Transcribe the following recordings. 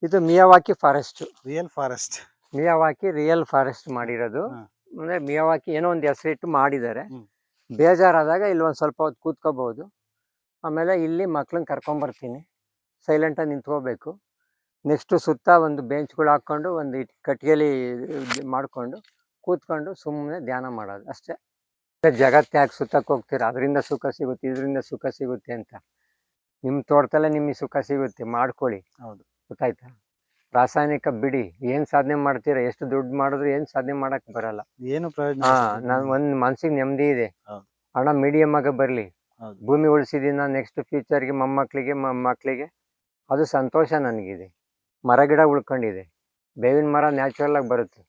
ಇದು Miyawaki forest. Real forest. Miyawaki real forest ಮಾಡಿರೋದು. ಹಾ. ಅಂದ್ರೆ ಮಿಯಾವಾಕಿ ಏನೋ ಒಂದು ಹೆಸರಿಟ್ಟು ಮಾಡಿದ್ದಾರೆ. ಹ್ಮ್. ಬೇಜಾರಾದಾಗ ಇಲ್ಲಿ ಒಂದು ಸ್ವಲ್ಪ ಹೊತ್ತು ಕೂತ್ಕೋಬಹುದು. ಆಮೇಲೆ ಇಲ್ಲಿ ಮಕ್ಳನ್ನ ಕರ್ಕೊಂಬರ್ತೀನಿ, ಸೈಲೆಂಟಾಗಿ ನಿಂತ್ಕೋಬೇಕು. ನೆಕ್ಸ್ಟು ಸುತ್ತ ಒಂದು ಬೆಂಚ್ಗಳು ಹಾಕ್ಕೊಂಡು ಒಂದು ಕಟ್ಟಿಗೆಲಿ ಮಾಡಿಕೊಂಡು ಕೂತ್ಕೊಂಡು ಸುಮ್ಮನೆ ಧ್ಯಾನ ಮಾಡೋದು ಅಷ್ಟೇ. ಜಗತ್ತು ಯಾಕೆ ಸುತ್ತಕ್ಕೆ ಹೋಗ್ತೀರಾ, ಅದರಿಂದ ಸುಖ ಸಿಗುತ್ತೆ, ಇದರಿಂದ ಸುಖ ಸಿಗುತ್ತೆ ಅಂತ. ನಿಮ್ಮ ತೋಟದಲ್ಲೇ ನಿಮಗೆ ಸುಖ ಸಿಗುತ್ತೆ, ಮಾಡ್ಕೊಳ್ಳಿ. ಹೌದು, ಗೊತ್ತಾಯ್ತಾ? ರಾಸಾಯನಿಕ ಬಿಡಿ. ಏನು ಸಾಧನೆ ಮಾಡ್ತೀರಾ, ಎಷ್ಟು ದುಡ್ಡು ಮಾಡಿದ್ರು ಏನು ಸಾಧನೆ ಮಾಡಕ್ಕೆ ಬರಲ್ಲ. ಏನು ಪ್ರಯೋಜನ. ನಾನು ಒಂದು ಮನ್ಸಿಗೆ ನೆಮ್ಮದಿ ಇದೆ. ಹೌದು. ಹಣ ಮೀಡಿಯಮ್ ಆಗಿ ಬರಲಿ. ಹೌದು. ಭೂಮಿ ಉಳಿಸಿದೀನ ನೆಕ್ಸ್ಟ್ ಫ್ಯೂಚರ್ಗೆ ಮೊಮ್ಮಕ್ಕಳಿಗೆ ಅದು ಸಂತೋಷ ನನಗಿದೆ. ಮರ ಗಿಡ ಉಳ್ಕೊಂಡಿದೆ, ಬೇವಿನ ಮರ ನ್ಯಾಚುರಲ್ ಆಗಿ ಬರುತ್ತೆ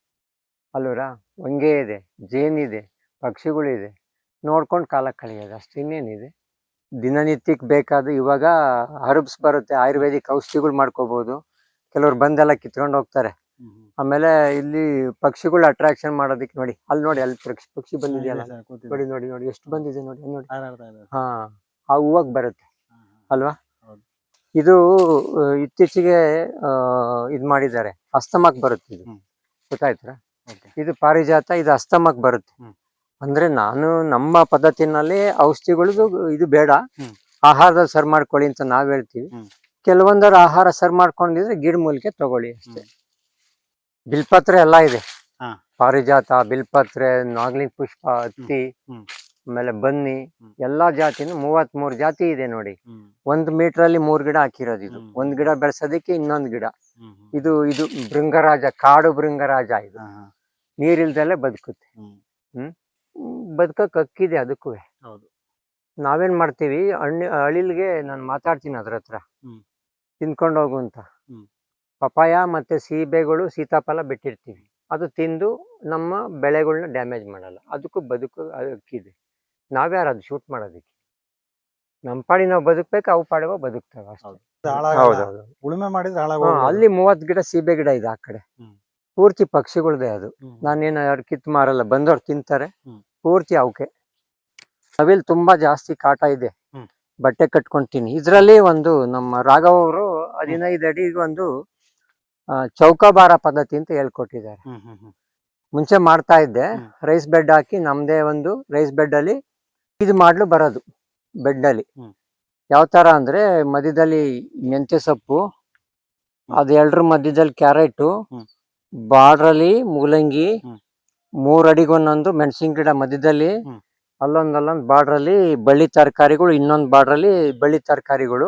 ಅಲ್ವರಾ. ಹೊಂಗೆ ಇದೆ, ಜೇನಿದೆ, ಪಕ್ಷಿಗಳಿದೆ, ನೋಡ್ಕೊಂಡು ಕಾಲ ಕಳೆಯೋದು ಅಷ್ಟು. ಇನ್ನೇನಿದೆ? ದಿನನಿತ್ಯಕ್ಕೆ ಬೇಕಾದ ಇವಾಗ ಹರ್ಬ್ಸ್ ಬರುತ್ತೆ, ಆಯುರ್ವೇದಿಕ್ ಔಷಧಿಗಳು ಮಾಡ್ಕೋಬೋದು. ಕೆಲವ್ರು ಬಂದೆಲ್ಲ ಕಿತ್ಕೊಂಡು ಹೋಗ್ತಾರೆ. ಆಮೇಲೆ ಇಲ್ಲಿ ಪಕ್ಷಿಗಳು ಅಟ್ರಾಕ್ಷನ್ ಮಾಡೋದಕ್ಕೆ ನೋಡಿ, ಅಲ್ಲಿ ನೋಡಿ, ಅಲ್ಲಿ ಪಕ್ಷಿ ಬಂದಿದೆಯಲ್ಲ, ನೋಡಿ ನೋಡಿ ನೋಡಿ ಎಷ್ಟು ಬಂದಿದೆ ನೋಡಿ ನೋಡಿ. ಹಾ, ಆ ಹೂವಾಗಿ ಬರುತ್ತೆ ಅಲ್ವಾ. ಇದು ಇತ್ತೀಚೆಗೆ ಇದು ಮಾಡಿದ್ದಾರೆ, ಅಸ್ತಮಕ್ ಬರುತ್ತೆ ಇದು. ಗೊತ್ತಾಯ್ತಾ? ಇದು ಪಾರಿಜಾತ, ಇದು ಅಸ್ತಮಕ್ ಬರುತ್ತೆ. ಅಂದ್ರೆ ನಮ್ಮ ಪದ್ಧತಿನಲ್ಲಿ ಔಷಧಿಗಳದು ಇದು ಬೇಡ, ಆಹಾರದಲ್ಲಿ ಸರ್ ಮಾಡ್ಕೊಳ್ಳಿ ಅಂತ ನಾವ್ ಹೇಳ್ತೀವಿ. ಕೆಲವೊಂದರ ಆಹಾರ ಸರ್ ಮಾಡ್ಕೊಂಡಿದ್ರೆ ಗಿಡ ಮೂಲಿಕೆ ತಗೊಳ್ಳಿ ಅಷ್ಟೇ. ಬಿಲ್ಪತ್ರೆ ಎಲ್ಲ ಇದೆ, ಪಾರಿಜಾತ, ಬಿಲ್ಪತ್ರೆ, ನಾಗ್ಲಿಂಗ್ ಪುಷ್ಪ, ಹತ್ತಿ, ಆಮೇಲೆ ಬನ್ನಿ, ಎಲ್ಲಾ ಜಾತಿನೂ 33 ಜಾತಿ ಇದೆ ನೋಡಿ. 1 ಮೀಟರ್ 3 ಗಿಡ ಹಾಕಿರೋದು. ಇದು ಒಂದ್ ಗಿಡ ಬೆಳೆಸೋದಕ್ಕೆ ಇನ್ನೊಂದು ಗಿಡ. ಇದು ಭೃಂಗರಾಜ, ಕಾಡು ಭೃಂಗರಾಜ. ಇದು ನೀರಿಲ್ದಲ್ಲೇ ಬದುಕುತ್ತೆ. ಬದುಕಕ್ಕೆ ಹಕ್ಕಿದೆ ಅದಕ್ಕೂ. ನಾವೇನ್ ಮಾಡ್ತೀವಿ, ಅಳಿಲ್ಗೆ ನಾನು ಮಾತಾಡ್ತೀನಿ ಅದ್ರ ಹತ್ರ, ತಿನ್ಕೊಂಡು ಹೋಗು ಅಂತ. ಪಪಾಯ ಮತ್ತೆ ಸೀಬೆಗಳು, ಸೀತಾಫಲ ಬಿಟ್ಟಿರ್ತೀವಿ, ಅದು ತಿಂದು ನಮ್ಮ ಬೆಳೆಗಳನ್ನ ಡ್ಯಾಮೇಜ್ ಮಾಡಲ್ಲ. ಅದಕ್ಕೂ ಬದುಕು ಹಕ್ಕಿದೆ. ನಾವ್ಯಾರು ಅದು ಶೂಟ್ ಮಾಡೋದಕ್ಕೆ? ನಮ್ಮ ಪಾಡಿ ನಾವು ಬದುಕ್ಬೇಕು, ಅವು ಪಾಡಿವ ಬದುಕ್ತಾವ ಅಷ್ಟೇ. ಹೌದೌದು. ಉಳುಮೆ ಮಾಡಿದ್ರೆ ಅಲ್ಲಿ 30 ಗಿಡ ಸೀಬೆ ಗಿಡ ಇದೆ ಆ ಕಡೆ. ಪೂರ್ತಿ ಪಕ್ಷಿಗಳದೇ ಅದು. ನಾನೇನು ಯಾರು ಕಿತ್ತು ಮಾರಲ್ಲ, ಬಂದವ್ರು ತಿಂತಾರೆ. ಪೂರ್ತಿ ಅವಕ್ಕೆ. ನವಿಲ್ ತುಂಬಾ ಜಾಸ್ತಿ ಕಾಟ ಇದೆ, ಬಟ್ಟೆ ಕಟ್ಕೊಂತೀನಿ. ಇದ್ರಲ್ಲಿ ಒಂದು ನಮ್ಮ ರಾಘವ್ ಅವರು 15 ಅಡಿಗೆ ಒಂದು ಚೌಕಾಬಾರ ಪದ್ಧತಿ ಅಂತ ಹೇಳ್ಕೊಟ್ಟಿದ್ದಾರೆ. ಮುಂಚೆ ಮಾಡ್ತಾ ಇದ್ದೆ, ರೈಸ್ ಬೆಡ್ ಹಾಕಿ ನಮ್ದೇ ಒಂದು ರೈಸ್ ಬೆಡ್ ಅಲ್ಲಿ ಇದು ಮಾಡ್ಲು ಬರೋದು. ಬೆಡ್ ಅಲ್ಲಿ ಯಾವ ತರ ಅಂದ್ರೆ, ಮಧ್ಯದಲ್ಲಿ ಮೆಂತ್ಯ ಸೊಪ್ಪು, ಅದು ಎರಡರ ಮಧ್ಯದಲ್ಲಿ ಕ್ಯಾರೆಟ್, ಬಾರ್ಡ್ರಲ್ಲಿ ಮೂಲಂಗಿ, 3 ಅಡಿಗೆ ಒಂದೊಂದು ಮೆಣಸಿನ ಗಿಡ ಮಧ್ಯದಲ್ಲಿ, ಅಲ್ಲೊಂದು ಬಾರ್ಡ್ರಲ್ಲಿ ಬಳ್ಳಿ ತರಕಾರಿಗಳು, ಇನ್ನೊಂದು ಬಾರ್ಡ್ರಲ್ಲಿ ಬಳ್ಳಿ ತರಕಾರಿಗಳು.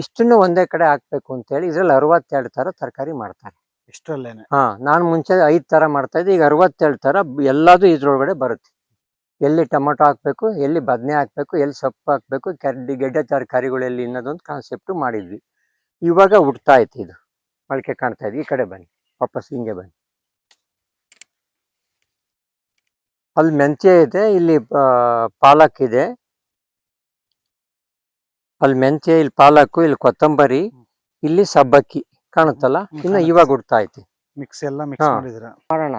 ಇಷ್ಟನ್ನು ಒಂದೇ ಕಡೆ ಹಾಕ್ಬೇಕು ಅಂತ ಹೇಳಿ ಇದ್ರಲ್ಲಿ 62 ತರ ತರಕಾರಿ ಮಾಡ್ತಾರೆ ಇಷ್ಟರಲ್ಲೇನೆ. ನಾನು ಮುಂಚೆ 5 ತರ ಮಾಡ್ತಾ ಇದ್ದೆ, ಈಗ 62 ತರ ಎಲ್ಲದೂ ಇದ್ರೊಳಗಡೆ ಬರುತ್ತೆ. ಎಲ್ಲಿ ಟೊಮೊಟೊ ಹಾಕ್ಬೇಕು, ಎಲ್ಲಿ ಬದನೆ ಹಾಕ್ಬೇಕು, ಎಲ್ಲಿ ಸೊಪ್ಪು ಹಾಕ್ಬೇಕು, ಗೆಡ್ಡೆ ತರಕಾರಿಗಳು ಎಲ್ಲಿ ಅನ್ನೋದೊಂದು ಕಾನ್ಸೆಪ್ಟ್ ಮಾಡಿದ್ವಿ. ಇವಾಗ ಹುಡ್ತಾ ಐತಿ, ಇದು ಮೊಳಕೆ ಕಾಣ್ತಾ ಇದೆ. ಈ ಕಡೆ ಬನ್ನಿ, ವಾಪಸ್ ಹಿಂಗೆ ಬನ್ನಿ. ಅಲ್ಲಿ ಮೆಂತ್ಯ ಇದೆ, ಇಲ್ಲಿ ಪಾಲಕ್ ಇದೆ. ಅಲ್ಲಿ ಮೆಂತ್ಯ, ಇಲ್ಲಿ ಪಾಲಕ್ಕು, ಇಲ್ಲಿ ಕೊತ್ತಂಬರಿ, ಇಲ್ಲಿ ಸಬ್ಬಕ್ಕಿ ಕಾಣುತ್ತಲ್ಲ. ಇನ್ನು ಇವಾಗ ಹುಡ್ತಾ ಐತಿ. ಮಿಕ್ಸ್ ಎಲ್ಲ ಮಿಕ್ಸ್ ಮಾಡಿದ್ರ ಮಾಡೋಣ.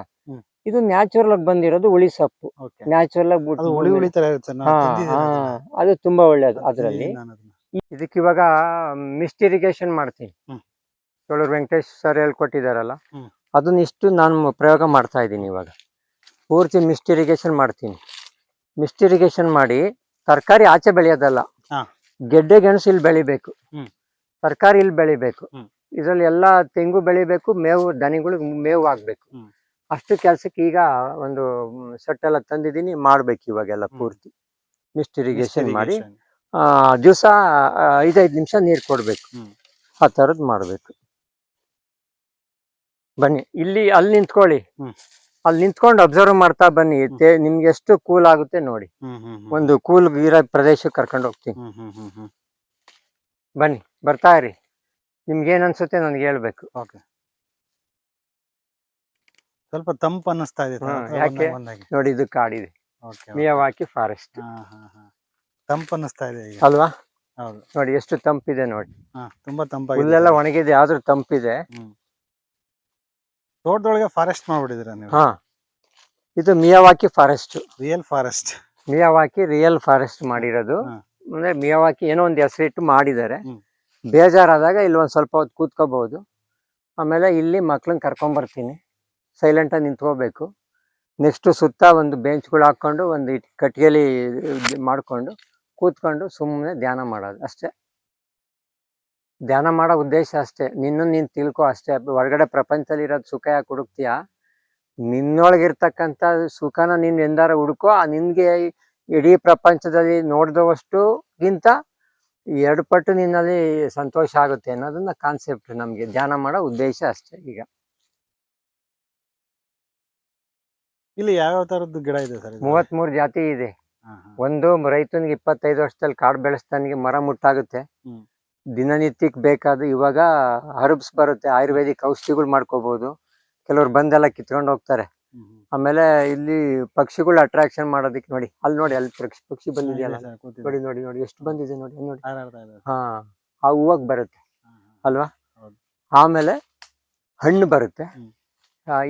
ಇದು ನ್ಯಾಚುರಲ್ ಆಗಿ ಬಂದಿರೋದು ಹುಳಿ ಸೊಪ್ಪು. ನ್ಯಾಚುರಲ್ ಆಗಿ ಅದು ತುಂಬಾ ಒಳ್ಳೇದು ಅದ್ರಲ್ಲಿ. ಇದಕ್ಕೆ ಇವಾಗ ಮಿಸ್ಟ್ ಇರಿಗೇಷನ್ ಮಾಡ್ತೀನಿ. ಚೋಳೂರು ವೆಂಕಟೇಶ್ ಸರ್ ಹೇಳ್ಕೊಟ್ಟಿದಾರಲ್ಲ, ಅದನ್ನ ಇಷ್ಟು ನಾನು ಪ್ರಯೋಗ ಮಾಡ್ತಾ ಇದ್ದೀನಿ ಇವಾಗ. ಪೂರ್ತಿ ಮಿಸ್ಟ್ ಇರಿಗೇಷನ್ ಮಾಡ್ತೀನಿ. ಮಿಸ್ಟ್ ಇರಿಗೇಷನ್ ಮಾಡಿ ತರಕಾರಿ ಆಚೆ ಬೆಳೆಯೋದಲ್ಲ, ಗೆಡ್ಡೆ ಗೆಣಸು ಇಲ್ಲಿ ಬೆಳಿಬೇಕು, ತರಕಾರಿ ಇಲ್ಲಿ ಬೆಳಿಬೇಕು. ಇದ್ರಲ್ಲಿ ಎಲ್ಲಾ ತೆಂಗು ಬೆಳಿಬೇಕು, ಮೇವು ದನಿಗಳಿಗೆ ಮೇವು ಆಗ್ಬೇಕು. ಅಷ್ಟು ಕೆಲ್ಸಕ್ಕೆ ಈಗ ಒಂದು ಸೆಟ್ ಎಲ್ಲ ತಂದಿದ್ದೀನಿ, ಮಾಡ್ಬೇಕು ಇವಾಗೆಲ್ಲ ಪೂರ್ತಿ ಮಿಸ್ಟ್ ಇರಿಗೇಷನ್ ಮಾಡಿ. ದಿವಸ 5-5 ನಿಮಿಷ ನೀರು ಕೊಡ್ಬೇಕು. ಆ ಥರದ್ದು ಮಾಡ್ಬೇಕು. ಬನ್ನಿ ಇಲ್ಲಿ, ಅಲ್ಲಿ ನಿಂತ್ಕೊಳ್ಳಿ, ಅಲ್ಲಿ ನಿಂತ್ಕೊಂಡು ಅಬ್ಸರ್ವ್ ಮಾಡ್ತಾ ಬನ್ನಿ. ನಿಮ್ಗೆ ಎಷ್ಟು ಕೂಲ್ ಆಗುತ್ತೆ ನೋಡಿ. ಒಂದು ಕೂಲ್ ಇರೋ ಪ್ರದೇಶಕ್ಕೆ ಕರ್ಕೊಂಡು ಹೋಗ್ತೀನಿ. ಬನ್ನಿ, ಬರ್ತಾ ಇರಿ. ನಿಮ್ಗೆ ಏನ್ ಅನ್ಸುತ್ತೆ ನನಗೆ ಹೇಳ್ಬೇಕು. ಸ್ವಲ್ಪ ತಂಪು ಅನ್ನಿಸ್ತಾ ಇದೆ. ಯಾಕೆ ನೋಡಿ, ಇದು ಕಾಡಿದೆ, ಮಿಯಾವಾಕಿ ಫಾರೆಸ್ಟ್. ತಂಪು ಅನ್ನಿಸ್ತಾ ಇದೆ ಅಲ್ವಾ? ನೋಡಿ ಎಷ್ಟು ತಂಪಿದೆ ನೋಡಿ. ತುಂಬಾ ತಂಪಾಗಿದೆ. ಹುಲ್ಲೆಲ್ಲ ಒಣಗಿದೆ, ಆದ್ರೂ ತಂಪಿದೆ. ತೋಟದೊಳಗೆ ಫಾರೆಸ್ಟ್ ಮಾಡ್ಬಿಟ್ಟಿದ್ದೀರಾ ನೀವು? ಇದು Miyawaki forest, real forest. Miyawaki real forest ಮಾಡಿರೋದು. ಅಂದ್ರೆ ಮಿಯಾವಾಕಿ ಏನೋ ಒಂದು ಹೆಸರಿಟ್ಟು ಮಾಡಿದ್ದಾರೆ. ಬೇಜಾರಾದಾಗ ಇಲ್ಲಿ ಒಂದ್ ಸ್ವಲ್ಪ ಹೊತ್ತು ಕೂತ್ಕೋಬಹುದು. ಆಮೇಲೆ ಇಲ್ಲಿ ಮಕ್ಳನ್ನ ಕರ್ಕೊಂಬರ್ತೀನಿ, ಸೈಲೆಂಟಾಗಿ ನಿಂತ್ಕೋಬೇಕು. ನೆಕ್ಸ್ಟು ಸುತ್ತ ಒಂದು ಬೆಂಚ್ಗಳು ಹಾಕ್ಕೊಂಡು ಒಂದು ಕಟ್ಟಿಗೆಲಿ ಮಾಡಿಕೊಂಡು ಕೂತ್ಕೊಂಡು ಸುಮ್ಮನೆ ಧ್ಯಾನ ಮಾಡೋದು ಅಷ್ಟೇ. ಧ್ಯಾನ ಮಾಡೋ ಉದ್ದೇಶ ಅಷ್ಟೇ. ನಿನ್ನನ್ನು ನೀನು ತಿಳ್ಕೊ ಅಷ್ಟೇ. ಹೊರಗಡೆ ಪ್ರಪಂಚದಲ್ಲಿ ಇರೋದು ಸುಖ ಯಾಕೆ ಹುಡುಕ್ತೀಯ? ನಿನ್ನೊಳಗಿರ್ತಕ್ಕಂಥ ಸುಖನ ನೀನು ಎಂದಾರ ಹುಡುಕೋ, ನಿನಗೆ ಇಡೀ ಪ್ರಪಂಚದಲ್ಲಿ ನೋಡಿದವಷ್ಟುಗಿಂತ 2 ಪಟ್ಟು ನಿನ್ನಲ್ಲಿ ಸಂತೋಷ ಆಗುತ್ತೆ ಅನ್ನೋದನ್ನ ಕಾನ್ಸೆಪ್ಟ್. ನಮಗೆ ಧ್ಯಾನ ಮಾಡೋ ಉದ್ದೇಶ ಅಷ್ಟೇ. ಈಗ ಇಲ್ಲಿ ಯಾವ್ಯಾವ ತರದ್ದು ಗಿಡ ಇದೆ ಸರ್? 33 ಜಾತಿ ಇದೆ. ಒಂದು ರೈತನಿಗೆ 25 ವರ್ಷದಲ್ಲಿ ಕಾಡು ಬೆಳೆಸ್ತಾನಿಗೆ ಮರ ಮುಟ್ಟಾಗುತ್ತೆ. ದಿನನಿತ್ಯಕ್ಕೆ ಬೇಕಾದ ಇವಾಗ ಹರ್ಬ್ಸ್ ಬರುತ್ತೆ, ಆಯುರ್ವೇದಿಕ್ ಔಷಧಿಗಳು ಮಾಡ್ಕೋಬಹುದು. ಕೆಲವ್ರು ಬಂದೆಲ್ಲ ಕಿತ್ಕೊಂಡು ಹೋಗ್ತಾರೆ. ಆಮೇಲೆ ಇಲ್ಲಿ ಪಕ್ಷಿಗಳು ಅಟ್ರಾಕ್ಷನ್ ಮಾಡೋದಕ್ಕೆ ನೋಡಿ, ಅಲ್ಲಿ ಪಕ್ಷಿ ಬಂದಿದೆಯಲ್ಲ, ನೋಡಿ ನೋಡಿ ನೋಡಿ ಎಷ್ಟು ಬಂದಿದೆ ನೋಡಿ ನೋಡಿ. ಹಾ, ಆ ಹೂವಾಗ ಬರುತ್ತೆ ಅಲ್ವಾ. ಆಮೇಲೆ ಹಣ್ಣು ಬರುತ್ತೆ,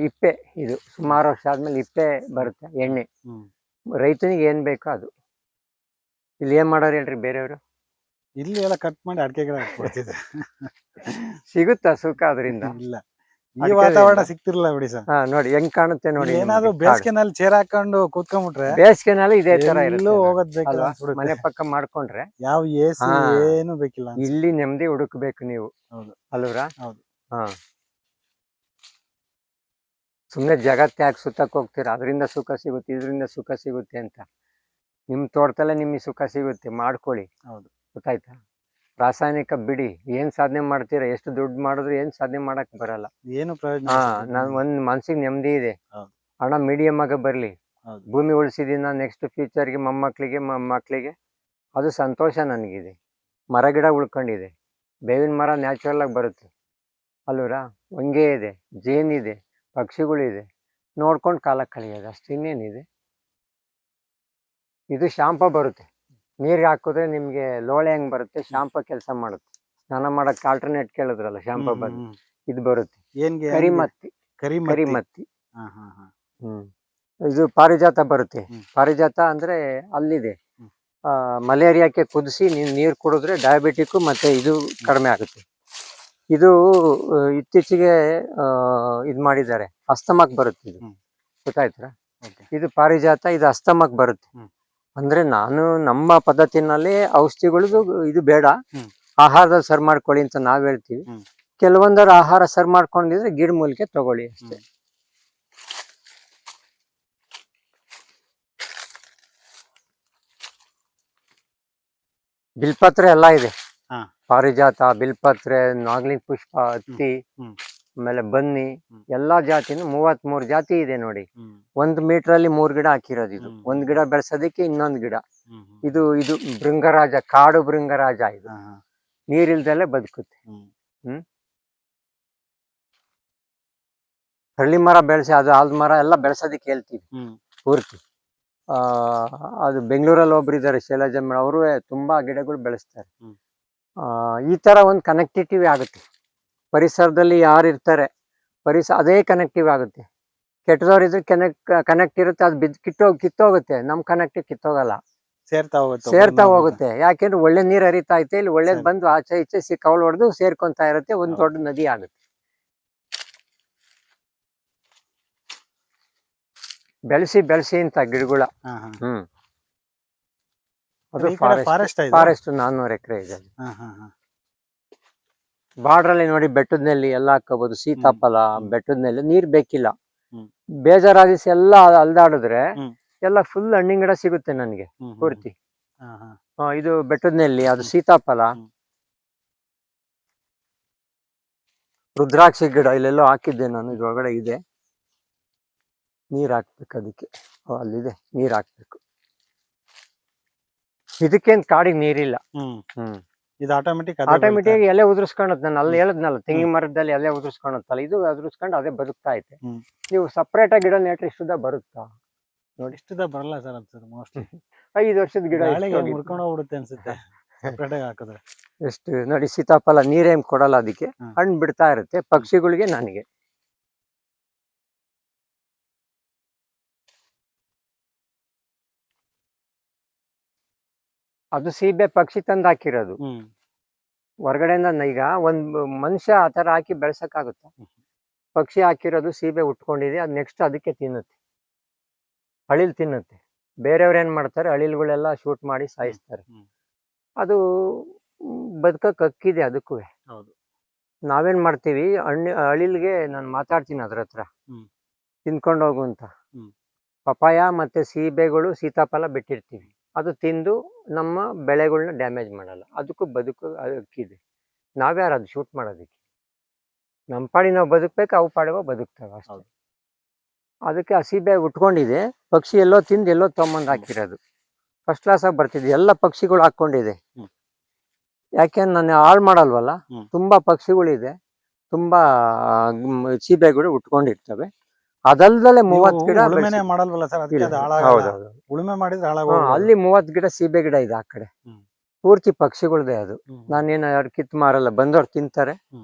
ಇಪ್ಪೆ. ಇದು ಸುಮಾರು ವರ್ಷ ಆದ್ಮೇಲೆ ಇಪ್ಪೆ ಬರುತ್ತೆ, ಎಣ್ಣೆ. ರೈತನಿಗೆ ಏನ್ ಬೇಕೋ ಅದು. ಇಲ್ಲಿ ಏನ್ ಮಾಡೋರು ಹೇಳ್ರಿ ಬೇರೆಯವರು? ಇಲ್ಲಿ ಎಲ್ಲ ಕಟ್ ಮಾಡಿ ಅಡಿಕೆ ಗಿಡ ಹಾಕ್ಬಿಡ್ತಿದ್ದೆ. ಸಿಗುತ್ತಾ ಸುಖ ಅದರಿಂದ? ಇಲ್ಲ, ಈ ವಾತಾವರಣ ಸಿಗ್ತಿರ್ಲಿಲ್ಲ ಬಿಡಿ ಸರ್. ನೋಡಿ ಹೆಂಗ್ ಕಾಣುತ್ತೆ ನೋಡಿ. ಏನಾದ್ರು ಬೇಸಿಗೆನಲ್ಲಿ ಚೇರ್ ಹಾಕೊಂಡು ಕೂತ್ಕೊಂಡ್ಬಿಟ್ರೆ ಬೇಸಿಗೆನಲ್ಲಿ ಇದೇ ತರ ಇರುತ್ತೆ. ಹೋಗೋದ್ ಬೇಕಿಲ್ಲ ಅಲ್ವಾ? ಅನ್ಸ್ಬಿಡುತ್ತೆ. ಮನೆ ಪಕ್ಕ ಮಾಡ್ಕೊಂಡ್ರೆ ಯಾವ ಎಸಿ ಏನು ಬೇಕಿಲ್ಲ ಅನ್ಸುತ್ತೆ. ಇಲ್ಲಿ ನೆಮ್ಮದಿ ಹುಡುಕ್ಬೇಕು ನೀವು. ಹೌದು ಅಲ್ವ್ರಾ? ಹೌದು. ಹಾ, ಸುಮ್ನೆ ಜಗತ್ತು ಯಾಕೆ ಸುತ್ತಕ್ ಹೋಗ್ತೀರಾ? ಅದರಿಂದ ಸುಖ ಸಿಗುತ್ತೆ, ಇದರಿಂದ ಸುಖ ಸಿಗುತ್ತೆ ಅಂತ. ನಿಮ್ ತೋಟದಲ್ಲೇ ನಿಮಗೆ ಸುಖ ಸಿಗುತ್ತೆ, ಮಾಡ್ಕೊಳ್ಳಿ. ಹೌದು, ಗೊತ್ತಾಯ್ತಾ? ರಾಸಾಯನಿಕ ಬಿಡಿ. ಏನ್ ಸಾಧನೆ ಮಾಡ್ತೀರಾ? ಎಷ್ಟು ದುಡ್ಡು ಮಾಡಿದ್ರು ಏನ್ ಸಾಧನೆ ಮಾಡಕ್ ಬರಲ್ಲ. ಏನು ಪ್ರಯೋಜನ ನಾನ್ ಒಂದ್ ಮನ್ಸಿಗೆ ನೆಮ್ಮದಿ ಇದೆ. ಹೌದು. ಹಣ ಮೀಡಿಯಮ್ ಆಗ ಬರ್ಲಿ. ಹೌದು. ಭೂಮಿ ಉಳಿಸಿದಿನ ನೆಕ್ಸ್ಟ್ ಫ್ಯೂಚರ್ಗೆ ಮೊಮ್ಮಕ್ಳಿಗೆ ಅದು ಸಂತೋಷ ನನಗಿದೆ. ಮರ ಗಿಡ ಉಳ್ಕೊಂಡಿದೆ, ಬೇವಿನ ಮರ ನ್ಯಾಚುರಲ್ ಆಗಿ ಬರುತ್ತೆ ಅಲ್ವರಾ. ಹೊಂಗೆ ಇದೆ, ಜೇನಿದೆ, ಪಕ್ಷಿಗಳಿದೆ, ನೋಡ್ಕೊಂಡು ಕಾಲ ಕಳೆಯೋದು ಅಷ್ಟು. ಇನ್ನೇನಿದೆ? ಇದು ಶಾಂಪ ಬರುತ್ತೆ, ನೀರಿಗೆ ಹಾಕಿದ್ರೆ ನಿಮ್ಗೆ ಲೋಳೆ ಹೆಂಗ್ ಬರುತ್ತೆ, ಶಾಂಪ ಕೆಲಸ ಮಾಡುತ್ತೆ. ಸ್ನಾನ ಮಾಡಕ್ ಆಲ್ಟರ್ನೇಟ್ ಕೇಳಿದ್ರಲ್ಲ, ಶಾಂಪ ಬರುತ್ತೆ, ಇದು ಬರುತ್ತೆ. ಕರಿಮತ್ತಿ. ಕರಿಮತ್ತಿ. ಇದು ಪಾರಿಜಾತ ಬರುತ್ತೆ. ಪಾರಿಜಾತ ಅಂದ್ರೆ ಅಲ್ಲಿದೆ. ಮಲೇರಿಯಾಕ್ಕೆ ಕುದಿಸಿ ನೀರು ಕುಡಿದ್ರೆ ಡಯಾಬಿಟಿಕ್ ಮತ್ತೆ ಇದು ಕಡಿಮೆ ಆಗುತ್ತೆ. ಇದು ಇತ್ತೀಚೆಗೆ ಇದು ಮಾಡಿದ್ದಾರೆ, ಅಸ್ತಮಕ್ ಬರುತ್ತೆ ಇದು. ಗೊತ್ತಾಯ್ತಾ? ಇದು ಪಾರಿಜಾತ, ಇದು ಅಸ್ತಮಕ್ ಬರುತ್ತೆ. ಅಂದ್ರೆ ನಮ್ಮ ಪದ್ಧತಿನಲ್ಲಿ ಔಷಧಿಗಳದು ಇದು ಬೇಡ, ಆಹಾರದಲ್ಲಿ ಸರ್ ಮಾಡ್ಕೊಳ್ಳಿ ಅಂತ ನಾವ್ ಹೇಳ್ತೀವಿ. ಕೆಲವೊಂದರ ಆಹಾರ ಸರ್ ಮಾಡ್ಕೊಂಡಿದ್ರೆ ಗಿಡ ಮೂಲಿಕೆ ತಗೊಳ್ಳಿ ಅಷ್ಟೇ. ಬಿಲ್ಪತ್ರೆ ಎಲ್ಲ ಇದೆ. ಪಾರಿಜಾತ, ಬಿಲ್ಪತ್ರೆ, ನಾಗ್ಲಿಂಗ್ ಪುಷ್ಪ, ಹತ್ತಿ, ಆಮೇಲೆ ಬನ್ನಿ, ಎಲ್ಲಾ ಜಾತಿನೂ 33 ಜಾತಿ ಇದೆ ನೋಡಿ. 1 ಮೀಟರ್ ಅಲ್ಲಿ 3 ಗಿಡ ಹಾಕಿರೋದು. ಇದು ಒಂದ್ ಗಿಡ ಬೆಳೆಸೋದಕ್ಕೆ ಇನ್ನೊಂದು ಗಿಡ. ಇದು ಭೃಂಗರಾಜ, ಕಾಡು ಭೃಂಗರಾಜ. ಇದು ನೀರಿಲ್ದಲ್ಲೇ ಬದುಕುತ್ತೆ. ಹಳ್ಳಿ ಮರ ಬೆಳೆಸಿ, ಅದು ಆಲ್ದ ಮರ ಎಲ್ಲ ಬೆಳೆಸೋದಕ್ಕೆ ಹೇಳ್ತೀವಿ ಪೂರ್ತಿ. ಅದು ಬೆಂಗಳೂರಲ್ಲಿ ಒಬ್ರು ಇದ್ದಾರೆ, ಶೈಲಜಾ ಮೇಡಮ್, ಅವರು ತುಂಬಾ ಗಿಡಗಳು ಬೆಳೆಸ್ತಾರೆ. ಈ ತರ ಒಂದು ಕನೆಕ್ಟಿವಿಟಿ ಆಗುತ್ತೆ. ಪರಿಸರದಲ್ಲಿ ಯಾರು ಇರ್ತಾರೆ, ಅದೇ ಕನೆಕ್ಟಿವ್ ಆಗುತ್ತೆ. ಕೆಟ್ಟದವ್ರು ಇದ್ರೆ ಕನೆಕ್ಟ್ ಇರುತ್ತೆ, ಅದು ಕಿತ್ತೋಗುತ್ತೆ. ನಮ್ ಕನೆಕ್ಟಿವ್ ಕಿತ್ತೋಗಲ್ಲ, ಸೇರ್ತಾ ಹೋಗುತ್ತೆ. ಯಾಕೆಂದ್ರೆ ಒಳ್ಳೆ ನೀರು ಹರಿತಾ ಐತೆ, ಇಲ್ಲಿ ಒಳ್ಳೇದ್ ಬಂದು ಆಚೆ ಈಚೆ ಕವಲು ಹೊಡೆದು ಸೇರ್ಕೊಂತಾ ಇರುತ್ತೆ, ಒಂದ್ ದೊಡ್ಡ ನದಿ ಆಗುತ್ತೆ. ಬೆಳೆಸಿ ಅಂತ ಗಿಡಗಳ. ಅದು ಫಾರೆಸ್ಟ್ 400 ಎಕರೆ ಇದೆ. ಬಾರ್ಡ್ರಲ್ಲಿ ನೋಡಿ, ಬೆಟ್ಟದಲ್ಲಿ ಎಲ್ಲ ಹಾಕೋಬಹುದು. ಸೀತಾಫಲ ಬೆಟ್ಟದಲ್ಲಿ ನೀರ್ ಬೇಕಿಲ್ಲ. ಬೇಜಾರಾದಿಸಿ ಎಲ್ಲ ಅಲ್ದಾಡಿದ್ರೆ ಎಲ್ಲ ಫುಲ್ ಹಣ್ಣಿನ ಗಿಡ ಸಿಗುತ್ತೆ ನನಗೆ ಪೂರ್ತಿ. ಇದು ಬೆಟ್ಟದಲ್ಲಿ, ಅದು ಸೀತಾಫಲ, ರುದ್ರಾಕ್ಷಿ ಗಿಡ ಇಲ್ಲೆಲ್ಲೋ ಹಾಕಿದ್ದೆ ನಾನು. ಇದ್ರೊಳಗಡೆ ಇದೆ. ನೀರ್ ಹಾಕ್ಬೇಕು ಅದಕ್ಕೆ, ಅಲ್ಲಿದೆ, ನೀರ್ ಹಾಕ್ಬೇಕು. ಇದಕ್ಕೇನ್ ಕಾಡಿಗೆ ನೀರಿಲ್ಲ. ಇದು ಆಟೋಮೆಟಿಕ್ ಎಲೆ ಉದುರಿಸ್ಕೊಳತ್. ನಾನು ಅಲ್ಲಿ ಹೇಳದ್ನಲ್ಲ, ತೆಂಗಿನ ಮರದಲ್ಲಿ ಎಲೆ ಉದುರಿಸ್ಕೊಳತ್ತಲ್ಲ, ಇದು ಉದುರಿಸ್ಕೊಂಡು ಅದೇ ಬದುಕ್ತಾ ಐತೆ. ನೀವು ಸಪ್ರೇಟ್ ಆಗಿ ಗಿಡ ನೆಟ್ರೆ ಇಷ್ಟುದ ಬರುತ್ತಾ ನೋಡಿ? ಇಷ್ಟುದ ಬರಲ್ಲ ಸರ್, ಅದು ಮೋಸ್ಟ್ಲಿ 5 ವರ್ಷದ ಗಿಡ ಮುರ್ಕೊಂಡು ಹೋಗ್ಬಿಡುತ್ತೆ ಅನ್ಸುತ್ತೆ ಸಪ್ರೇಟ್ ಆಗಿ ಹಾಕಿದ್ರೆ. ಎಷ್ಟು ನೋಡಿ, ಸೀತಾಫಲ ನೀರೇನ್ ಕೊಡಲ್ಲ, ಅದಕ್ಕೆ ಹಣ್ಣು ಬಿಡ್ತಾ ಇರುತ್ತೆ. ಪಕ್ಷಿಗಳಿಗೆ, ನನಗೆ. ಅದು ಸೀಬೆ ಪಕ್ಷಿ ತಂದು ಹಾಕಿರೋದು. ಹೊರಗಡೆಯಿಂದ ಈಗ ಒಂದು ಮನುಷ್ಯ ಆ ಥರ ಹಾಕಿ ಬೆಳೆಸೋಕ್ಕಾಗುತ್ತಾ? ಪಕ್ಷಿ ಹಾಕಿರೋದು ಸೀಬೆ ಉಟ್ಕೊಂಡಿದೆ, ಅದು ನೆಕ್ಸ್ಟ್ ಅದಕ್ಕೆ ತಿನ್ನುತ್ತೆ, ಅಳಿಲ್ ತಿನ್ನುತ್ತೆ. ಬೇರೆಯವ್ರು ಏನು ಮಾಡ್ತಾರೆ, ಅಳಿಲ್ಗಳೆಲ್ಲ ಶೂಟ್ ಮಾಡಿ ಸಾಯಿಸ್ತಾರೆ. ಅದು ಬದುಕಕ್ಕೆ ಹಕ್ಕಿದೆ ಅದಕ್ಕೂ. ಹೌದು. ನಾವೇನು ಮಾಡ್ತೀವಿ, ಅಳಿಲ್ಗೆ ನಾನು ಮಾತಾಡ್ತೀನಿ ಅದ್ರ ಹತ್ರ, ತಿನ್ಕೊಂಡು ಹೋಗು ಅಂತ. ಪಪಾಯ ಮತ್ತು ಸೀಬೆಗಳು, ಸೀತಾಫಲ ಬಿಟ್ಟಿರ್ತೀವಿ, ಅದು ತಿಂದು ನಮ್ಮ ಬೆಳೆಗಳನ್ನ ಡ್ಯಾಮೇಜ್ ಮಾಡಲ್ಲ. ಅದಕ್ಕೂ ಬದುಕು ಹಕ್ಕಿದೆ. ನಾವ್ಯಾರು ಅದು ಶೂಟ್ ಮಾಡೋದಕ್ಕೆ? ನಮ್ಮ ಪಾಡಿ ನಾವು ಬದುಕಬೇಕು, ಅವು ಪಾಡಿಗೆ ಬದುಕ್ತವೆ ಅಷ್ಟೇ. ಅದಕ್ಕೆ ಆ ಸೀಬೆ ಉಟ್ಕೊಂಡಿದೆ, ಪಕ್ಷಿ ಎಲ್ಲೋ ತಿಂದು ಎಲ್ಲೋ ತೊಗೊಂಬಂದು ಹಾಕಿರೋದು. ಫಸ್ಟ್ ಕ್ಲಾಸಾಗಿ ಬರ್ತಿದ್ದೆ, ಎಲ್ಲ ಪಕ್ಷಿಗಳು ಹಾಕ್ಕೊಂಡಿದೆ. ಯಾಕೆಂದ್ರೆ ನಾನು ಹಾಳು ಮಾಡಲ್ವಲ್ಲ, ತುಂಬ ಪಕ್ಷಿಗಳಿದೆ, ತುಂಬ ಸೀಬೆಗಳು ಉಟ್ಕೊಂಡಿರ್ತವೆ. ಅದಲ್ದಲೆ 30 ಗಿಡ ಉಳುಮೆನೆ ಮಾಡಲ್ವಲ್ಲ ಸರ್, ಅದಕ್ಕೆ ಅದು ಹಾಳಾಗಲ್ಲ. ಹೌದೌದು, ಉಳುಮೆ ಮಾಡಿದ್ರೆ ಹಾಳಾಗೋದು. ಅಲ್ಲಿ 30 ಗಿಡ ಸೀಬೆ ಗಿಡ ಇದೆ ಆ ಕಡೆ, ಪೂರ್ತಿ ಪಕ್ಷಿಗಳದೇ ಅದು. ನಾನೇನು ಯಾರು ಕಿತ್ತು ಮಾರಲ್ಲ, ಬಂದವ್ರು ತಿಂತಾರೆ,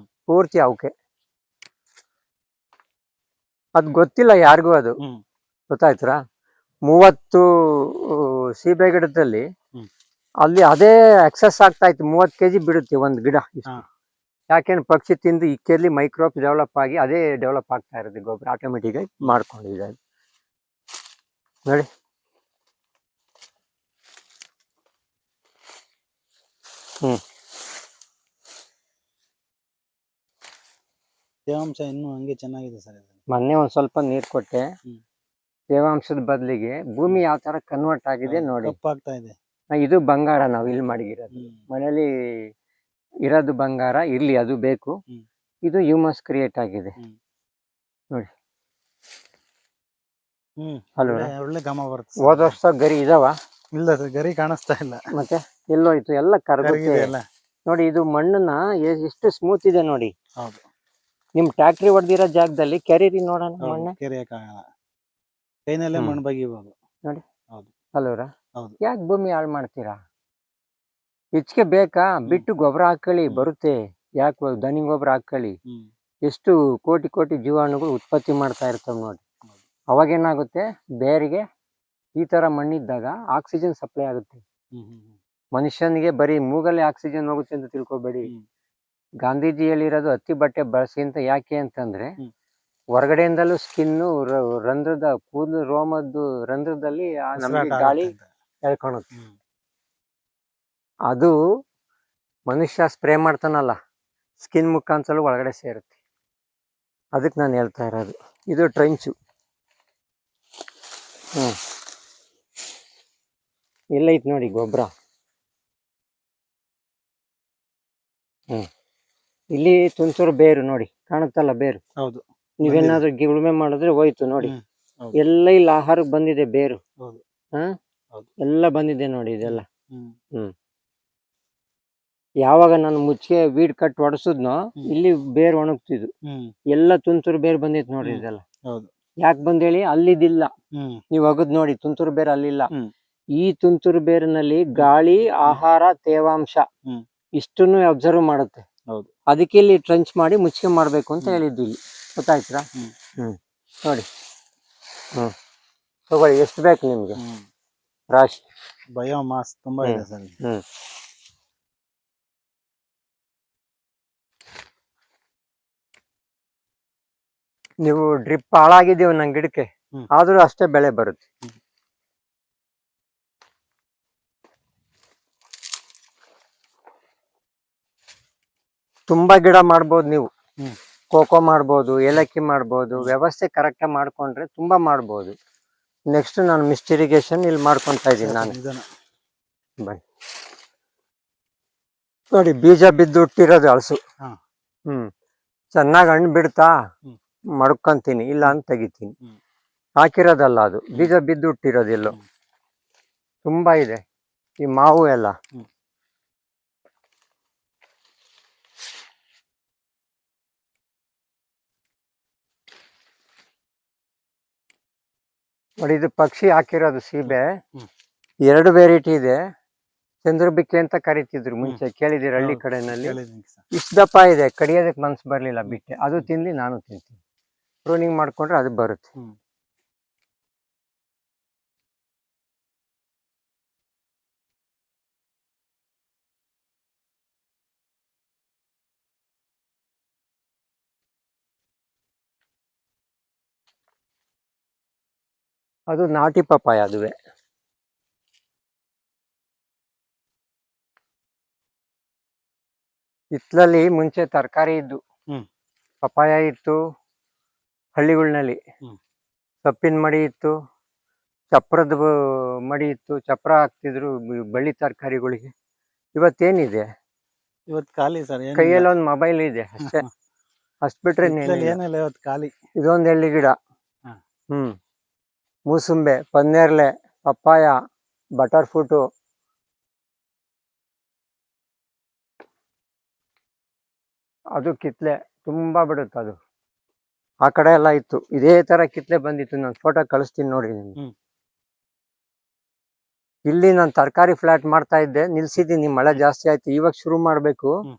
ಪೂರ್ತಿ ಅವಕ್ಕೆ. ಅದು ಗೊತ್ತಿಲ್ಲ ಯಾರಿಗೂ, ಅದು ಗೊತ್ತಾಯ್ತಾ? 30 ಸೀಬೆ ಗಿಡದಲ್ಲಿ ಅಲ್ಲಿ ಅದೇ ಎಕ್ಸಸ್ ಆಗ್ತಾ ಇತ್ತು. 30 kg ಬಿಡುತ್ತೆ ಒಂದು ಗಿಡ. ಯಾಕೆಂದ್ರೆ ಪಕ್ಷಿ ತಿಂದು ಇಕ್ಕೆಲ್ಲಿ ಮೈಕ್ರೋಬ್ಸ್ ಡೆವಲಪ್ ಆಗಿ ಅದೇ ಡೆವಲಪ್ ಆಗ್ತಾ ಇರುತ್ತೆ, ಗೊಬ್ಬರ ಆಟೋಮೆಟಿಕ್ ಆಗಿ ಮಾಡ್ಕೊಂಡಿದೆ ನೋಡಿ. ತೇವಾಂಶ ಇನ್ನೂ ಹಂಗೆ ಚೆನ್ನಾಗಿದೆ ಸರ್. ಮೊನ್ನೆ ಒಂದ್ ಸ್ವಲ್ಪ ನೀರು ಕೊಟ್ಟೆ, ತೇವಾಂಶದ ಬದಲಿಗೆ ಭೂಮಿ ಯಾವ ತರ ಕನ್ವರ್ಟ್ ಆಗಿದೆ ನೋಡಿ. ಕಪ್ಪಾಗ್ತಾ ಇದೆ. ಇದು ಬಂಗಾರ ನಾವು ಇಲ್ಲಿ ಮಡಗಿರೋದು, ಮನೇಲಿ ಇರೋದು ಬಂಗಾರ, ಇರ್ಲಿ ಅದು ಬೇಕು. ಇದು ಹ್ಯೂಮಸ್ ಕ್ರಿಯೇಟ್ ಆಗಿದೆ ನೋಡಿ. ಒಳ್ಳೆ ಘಮ ಬರುತ್ತೆ. ಹೋದ ವರ್ಷ ಗರಿ ಇದಾವ? ಇಲ್ಲ ಸರ್, ಗರಿ ಕಾಣಿಸ್ತಾ ಇಲ್ಲ. ಮತ್ತೆ ಎಲ್ಲೋಯ್ತು? ಎಲ್ಲ ಕರಗುತ್ತೆ ನೋಡಿ. ಇದು ಮಣ್ಣನ್ನ ಎಷ್ಟು ಸ್ಮೂತ್ ಇದೆ ನೋಡಿ. ಹೌದು. ನಿಮ್ ಟ್ಯಾಕ್ಟ್ರಿ ಹೊಡೆದಿರೋ ಜಾಗದಲ್ಲಿ ಕೆರೀರಿ ನೋಡೋಣ ಮಣ್ಣೆ. ಕೆರೆಯಕ್ಕಾಗಲ್ಲ, ಕೈನಲ್ಲೇ ಮಣ್ಣು ಬಗಿಬಹುದು ನೋಡಿ. ಹೌದು ಅಲ್ವರ? ಹೌದು. ಯಾಕೆ ಭೂಮಿ ಹಾಳು ಮಾಡ್ತೀರಾ? ಹೆಚ್ಚಿಗೆ ಬೇಕಾ? ಬಿಟ್ಟು ಗೊಬ್ಬರ ಹಾಕೊಳ್ಳಿ, ಬರುತ್ತೆ. ಯಾಕೆ ದನಿ ಗೊಬ್ಬರ ಹಾಕೊಳ್ಳಿ. ಎಷ್ಟು ಕೋಟಿ ಕೋಟಿ ಜೀವಾಣುಗಳು ಉತ್ಪತ್ತಿ ಮಾಡ್ತಾ ಇರ್ತವೆ ನೋಡಿ. ಅವಾಗೇನಾಗುತ್ತೆ, ಬೇರಿಗೆ ಈ ತರ ಮಣ್ಣಿದ್ದಾಗ ಆಕ್ಸಿಜನ್ ಸಪ್ಲೈ ಆಗುತ್ತೆ. ಮನುಷ್ಯನಿಗೆ ಬರೀ ಮೂಗಲ್ಲಿ ಆಕ್ಸಿಜನ್ ಹೋಗುತ್ತೆ ಅಂತ ತಿಳ್ಕೊಬೇಡಿ. ಗಾಂಧೀಜಿ ಹೇಳಿರೋದು ಹತ್ತಿ ಬಟ್ಟೆ ಬಳಸಿ ಅಂತ. ಯಾಕೆ ಅಂತಂದ್ರೆ, ಹೊರಗಡೆಯಿಂದಲೂ ಸ್ಕಿನ್ನು, ರಂಧ್ರದ ಕೂದಲು, ರೋಮದ್ದು ರಂಧ್ರದಲ್ಲಿ ನಮಗೆ ಗಾಳಿ ಎಳ್ಕೊಳುತ್ತೆ. ಅದು ಮನುಷ್ಯ ಸ್ಪ್ರೇ ಮಾಡ್ತಾನಲ್ಲ, ಸ್ಕಿನ್ ಮುಖಾಂತರ ಒಳಗಡೆ ಸೇರುತ್ತೆ. ಅದಕ್ಕೆ ನಾನು ಹೇಳ್ತಾ ಇರೋದು. ಇದು ಟ್ರೆಂಚು. ಎಲ್ಲೈತೆ ನೋಡಿ ಗೊಬ್ಬರ. ಇಲ್ಲಿ ತುಂತುರು ಬೇರು ನೋಡಿ, ಕಾಣುತ್ತಲ್ಲ ಬೇರು? ಹೌದು. ನೀವೇನಾದ್ರೂ ಉಳುಮೆ ಮಾಡಿದ್ರೆ ಹೋಯ್ತು ನೋಡಿ. ಎಲ್ಲ ಇಲ್ಲಿ ಆಹಾರಕ್ಕೆ ಬಂದಿದೆ ಬೇರು. ಎಲ್ಲ ಬಂದಿದೆ ನೋಡಿ ಇದೆಲ್ಲ. ಯಾವಾಗ ನಾನು ಮುಚ್ಚಿಗೆ ವೀಡ್ ಕಟ್ ಹೊಡೆಸಿದ್ನೋ, ಇಲ್ಲಿ ಬೇರು ಒಣಗ್ತಿದ್ವು. ಎಲ್ಲ ತುಂತುರು ಬೇರು ಬಂದಿತ್ತು ನೋಡಿ ಇದೆಲ್ಲ. ಯಾಕೆ ಬಂದೇಳಿ? ಅಲ್ಲಿದ್ದಿಲ್ಲ. ನೀವು ಒಗದ್ ನೋಡಿ, ತುಂತುರು ಬೇರು ಅಲ್ಲಿಲ್ಲ. ಈ ತುಂತುರು ಬೇರಿನಲ್ಲಿ ಗಾಳಿ, ಆಹಾರ, ತೇವಾಂಶ ಇಷ್ಟನ್ನು ಅಬ್ಸರ್ವ್ ಮಾಡುತ್ತೆ. ಅದಕ್ಕೆ ಇಲ್ಲಿ ಟ್ರಂಚ್ ಮಾಡಿ ಮುಚ್ಚಿಗೆ ಮಾಡ್ಬೇಕು ಅಂತ ಹೇಳಿದ್ದು ಇಲ್ಲಿ. ಗೊತ್ತಾಯ್ತಾ? ನೋಡಿ. ತಗೊಳ್ಳಿ, ಎಷ್ಟು ಬೇಕು ನಿಮ್ಗೆ ರಾಶಿ. ಬಯೋಮಾಸ್ ತುಂಬಾ ಇದೆ ಸರ್. ನೀವು ಡ್ರಿಪ್ ಹಾಳಾಗಿದ್ದೀವಿ ನನ್ ಗಿಡಕ್ಕೆ, ಆದ್ರೂ ಅಷ್ಟೇ ಬೆಳೆ ಬರುತ್ತೆ. ತುಂಬಾ ಗಿಡ ಮಾಡ್ಬೋದು ನೀವು. ಕೋಕೋ ಮಾಡ್ಬೋದು, ಏಲಕ್ಕಿ ಮಾಡ್ಬೋದು. ವ್ಯವಸ್ಥೆ ಕರೆಕ್ಟಾಗಿ ಮಾಡ್ಕೊಂಡ್ರೆ ತುಂಬಾ ಮಾಡ್ಬೋದು. ನೆಕ್ಸ್ಟ್ ನಾನು ಮಿಸ್ಟ್ ಇರಿಗೇಷನ್ ಇಲ್ಲಿ ಮಾಡ್ಕೊತಾ ಇದ್ದೀನಿ ನಾನು. ಬನ್ನಿ ನೋಡಿ, ಬೀಜ ಬಿದ್ದು ಹುಟ್ಟಿರೋದು ಹಳಸು. ಚೆನ್ನಾಗಿ ಹಣ್ಣು ಬಿಡ್ತಾ ಮಡ್ಕೊಂತೀನಿ, ಇಲ್ಲ ಅಂತ ತೆಗಿತೀನಿ. ಹಾಕಿರೋದಲ್ಲ, ಅದು ಬೀಜ ಬಿದ್ದು ಹುಟ್ಟಿರೋದಿಲ್ಲೋ. ತುಂಬಾ ಇದೆ ಈ ಮಾವು ಎಲ್ಲ. ನೋಡಿ, ಇದು ಪಕ್ಷಿ ಹಾಕಿರೋದು ಸೀಬೆ. 2 ವೆರೈಟಿ ಇದೆ. ಚಂದ್ರಬಿಕ್ಕೆ ಅಂತ ಕರಿತಿದ್ರು ಮುಂಚೆ, ಕೇಳಿದಿರ ಹಳ್ಳಿ ಕಡೆನಲ್ಲಿ? ಇಷ್ಟು ದಪ್ಪ ಇದೆ, ಕಡಿಯೋದಕ್ಕೆ ಮನ್ಸು ಬರ್ಲಿಲ್ಲ, ಬಿಟ್ಟೆ. ಅದು ತಿನ್ಲಿ, ನಾನು ತಿಂತೀನಿ. ಪ್ರೂನಿಂಗ್ ಮಾಡ್ಕೊಂಡ್ರೆ ಅದು ಬರುತ್ತೆ. ಅದು ನಾಟಿ ಪಪ್ಪಾಯ ಅದುವೆ. ಹಿತ್ಲಲ್ಲಿ ಮುಂಚೆ ತರಕಾರಿ ಇದ್ದು, ಹ್ಮ್. ಪಪ್ಪಾಯ ಇತ್ತು ಹಳ್ಳಿಗಳ್ನಲ್ಲಿ. ಹ್ಮ್. ಸೊಪ್ಪಿನ ಮಡಿ ಇತ್ತು, ಚಪ್ರದ ಮಡಿ ಇತ್ತು, ಚಪ್ರ ಹಾಕ್ತಿದ್ರು ಬಳ್ಳಿ ತರಕಾರಿಗಳಿಗೆ. ಇವತ್ತೇನಿದೆ? ಇವತ್ತು ಖಾಲಿ ಸರ್, ಏನಿಲ್ಲ. ಕೈಯಲ್ಲಿ ಒಂದು ಮೊಬೈಲ್ ಇದೆ ಅಷ್ಟೇ. ಅಷ್ಟು ಬಿಟ್ರೆ ಹಿತ್ಲಲ್ಲಿ ಏನಿಲ್ಲ ಇವತ್ತು ಖಾಲಿ. ಇದೊಂದು ಎಳ್ಳಿ ಗಿಡ, ಹ. ಮೂಸುಂಬೆ, ಪನ್ನೇರ್ಲೆ, ಪಪ್ಪಾಯ, ಬಟರ್ ಫ್ರೂಟು, ಅದು ಕಿತ್ಲೆ ತುಂಬಾ ಬಿಡುತ್ತೆ. ಅದು ಆ ಕಡೆ ಎಲ್ಲ ಇತ್ತು, ಇದೇ ತರ ಕಿತ್ಲೆ ಬಂದಿತ್ತು. ನಾನು ಫೋಟೋ ಕಳಿಸ್ತೀನಿ ನೋಡಿ ನಿಮ್ಗೆ. ಹ್ಮ್. ಇಲ್ಲಿ ನಾನು ತರಕಾರಿ ಫ್ಲಾಟ್ ಮಾಡ್ತಾ ಇದ್ದೆ, ನಿಲ್ಸಿದ್ದೀನಿ. ಮಳೆ ಜಾಸ್ತಿ ಆಯ್ತು, ಇವಾಗ ಶುರು ಮಾಡಬೇಕು. ಹ್ಮ್.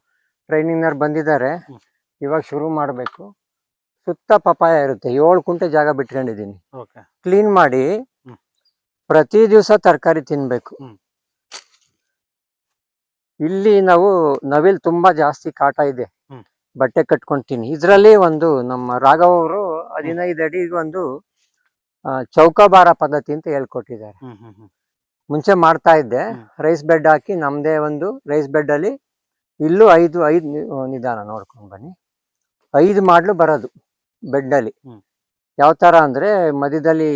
ಟ್ರೈನಿಂಗ್ನವ್ರು ಬಂದಿದ್ದಾರೆ, ಹ್ಮ್. ಇವಾಗ ಶುರು ಮಾಡಬೇಕು. ಸುತ್ತ ಪಪ್ಪಾಯ ಇರುತ್ತೆ, 7 ಕುಂಟೆ ಜಾಗ ಬಿಟ್ಕೊಂಡಿದ್ದೀನಿ. ಓಕೆ. ಕ್ಲೀನ್ ಮಾಡಿ ಹ್ಮ್. ಪ್ರತಿ ದಿವಸ ತರಕಾರಿ ತಿನ್ಬೇಕು. ಹ್ಮ್. ಇಲ್ಲಿ ನಾವು ನವಿಲ್ ತುಂಬಾ ಜಾಸ್ತಿ ಕಾಟ ಇದೆ. ಹ್ಮ್. ಬಟ್ಟೆ ಕಟ್ಕೊಂತೀನಿ. ಇದರಲ್ಲಿ ಒಂದು ನಮ್ಮ ರಾಘವ್ ಅವರು 15 ಅಡಿಗೆ ಒಂದು ಚೌಕಾಬಾರ ಪದ್ಧತಿ ಅಂತ ಹೇಳ್ಕೊಟ್ಟಿದ್ದಾರೆ. ಹ್ಮ್. ಹ್ಮ್. ಹ್ಮ್. ಮುಂಚೆ ಮಾಡ್ತಾ ಇದ್ದೆ. ಹ್ಮ್. ರೈಸ್ ಬೆಡ್ ಹಾಕಿ ನಮ್ದೇ ಒಂದು ರೈಸ್ ಬೆಡ್ ಅಲ್ಲಿ ಇಲ್ಲೂ ಐದು ನಿಧಾನ ನೋಡ್ಕೊಂಡು ಬನ್ನಿ. 5 ಮಾಡ್ಲು ಬರೋದು ಬೆಡ್ ಅಲ್ಲಿ. ಹ್ಮ್. ಯಾವ ತರ ಅಂದ್ರೆ ಮಧ್ಯದಲ್ಲಿ